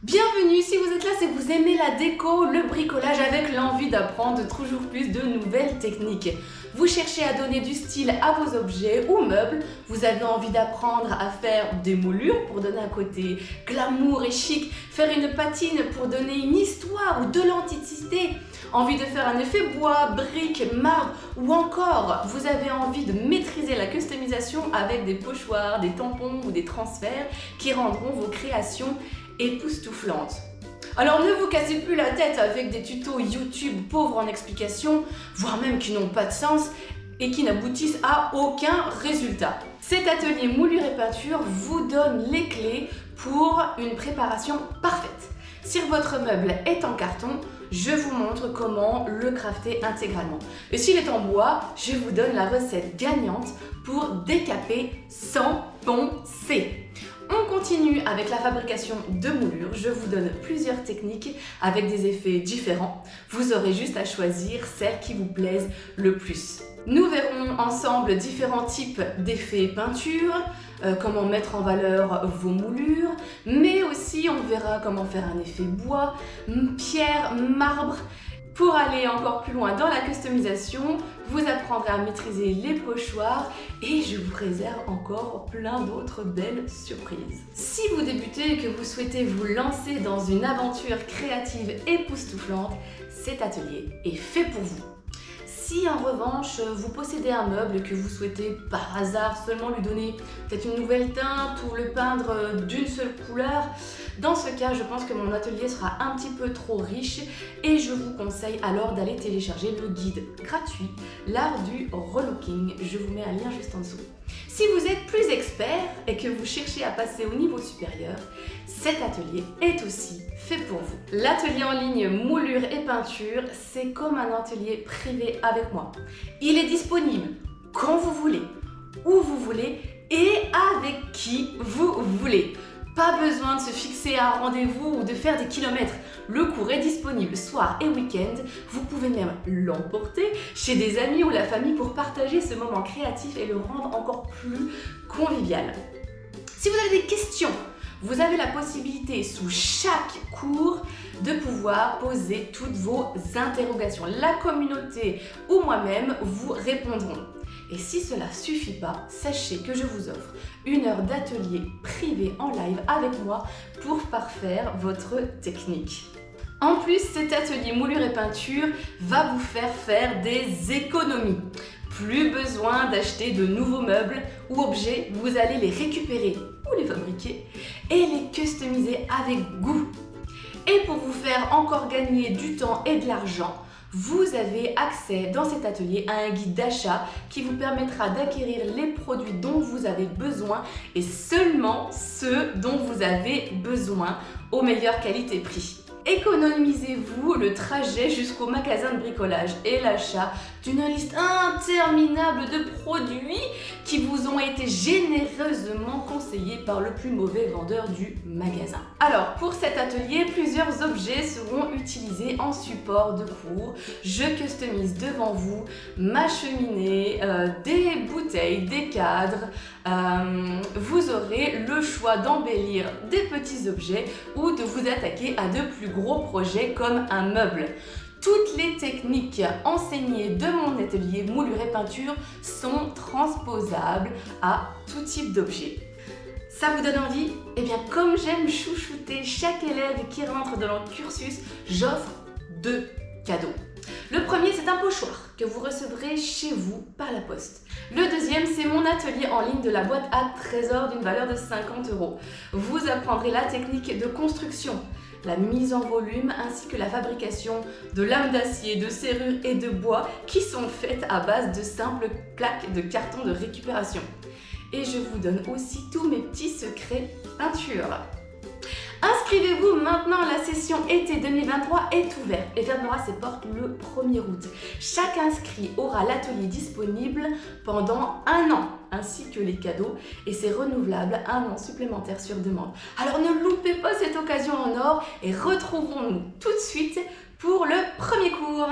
Bienvenue, si vous êtes là, c'est que vous aimez la déco, le bricolage avec l'envie d'apprendre toujours plus de nouvelles techniques. Vous cherchez à donner du style à vos objets ou meubles, vous avez envie d'apprendre à faire des moulures pour donner un côté glamour et chic, faire une patine pour donner une histoire ou de l'authenticité, envie de faire un effet bois, briques, marbre ou encore vous avez envie de maîtriser la customisation avec des pochoirs, des tampons ou des transferts qui rendront vos créations époustouflantes. Alors ne vous cassez plus la tête avec des tutos YouTube pauvres en explications, voire même qui n'ont pas de sens et qui n'aboutissent à aucun résultat. Cet atelier moulure et peinture vous donne les clés pour une préparation parfaite. Si votre meuble est en carton, je vous montre comment le crafter intégralement. Et s'il est en bois, je vous donne la recette gagnante pour décaper sans poncer. On continue avec la fabrication de moulures. Je vous donne plusieurs techniques avec des effets différents. Vous aurez juste à choisir celle qui vous plaise le plus. Nous verrons ensemble différents types d'effets peinture, comment mettre en valeur vos moulures, mais aussi on verra comment faire un effet bois, pierre, marbre. Pour aller encore plus loin dans la customisation, vous apprendrez à maîtriser les pochoirs et je vous réserve encore plein d'autres belles surprises. Si vous débutez et que vous souhaitez vous lancer dans une aventure créative époustouflante, cet atelier est fait pour vous. Si en revanche vous possédez un meuble que vous souhaitez par hasard seulement lui donner peut-être une nouvelle teinte ou le peindre d'une seule couleur, dans ce cas je pense que mon atelier sera un petit peu trop riche et je vous conseille alors d'aller télécharger le guide gratuit, l'art du relooking. Je vous mets un lien juste en dessous. Si vous êtes plus expert et que vous cherchez à passer au niveau supérieur, cet atelier est aussi fait pour vous. L'atelier en ligne moulure et peinture, c'est comme un atelier privé avec moi. Il est disponible quand vous voulez, où vous voulez et avec qui vous voulez. Pas besoin de se fixer un rendez-vous ou de faire des kilomètres. Le cours est disponible soir et week-end. Vous pouvez même l'emporter chez des amis ou la famille pour partager ce moment créatif et le rendre encore plus convivial. Si vous avez des questions, vous avez la possibilité sous chaque cours de pouvoir poser toutes vos interrogations. La communauté ou moi-même vous répondront. Et si cela ne suffit pas, sachez que je vous offre 1 heure d'atelier privé en live avec moi pour parfaire votre technique. En plus, cet atelier moulure et peinture va vous faire des économies. Plus besoin d'acheter de nouveaux meubles ou objets, vous allez les récupérer ou les fabriquer et les customiser avec goût. Et pour vous faire encore gagner du temps et de l'argent, vous avez accès dans cet atelier à un guide d'achat qui vous permettra d'acquérir les produits dont vous avez besoin et seulement ceux dont vous avez besoin aux meilleures qualité-prix. Économisez-vous le trajet jusqu'au magasin de bricolage et l'achat d'une liste interminable de produits qui vous ont été généreusement conseillés par le plus mauvais vendeur du magasin. Alors, pour cet atelier, plusieurs objets seront utilisés en support de cours. Je customise devant vous ma cheminée, des bouteilles, des cadres. Vous aurez le choix d'embellir des petits objets ou de vous attaquer à de plus gros projets comme un meuble. Toutes les techniques enseignées de mon atelier moulure et peinture sont transposables à tout type d'objet. Ça vous donne envie? Eh bien, comme j'aime chouchouter chaque élève qui rentre dans le cursus, j'offre 2 cadeaux. Le premier, c'est un pochoir que vous recevrez chez vous par la poste. Le deuxième, c'est mon atelier en ligne de la boîte à trésors d'une valeur de 50 €. Vous apprendrez la technique de construction, la mise en volume ainsi que la fabrication de lames d'acier, de serrures et de bois qui sont faites à base de simples plaques de carton de récupération. Et je vous donne aussi tous mes petits secrets peinture. Inscrivez-vous maintenant, la session été 2023 est ouverte et fermera ses portes le 1er août. Chaque inscrit aura l'atelier disponible pendant 1 an, ainsi que les cadeaux, et c'est renouvelable 1 an supplémentaire sur demande. Alors ne loupez pas cette occasion en or et retrouvons-nous tout de suite pour le premier cours.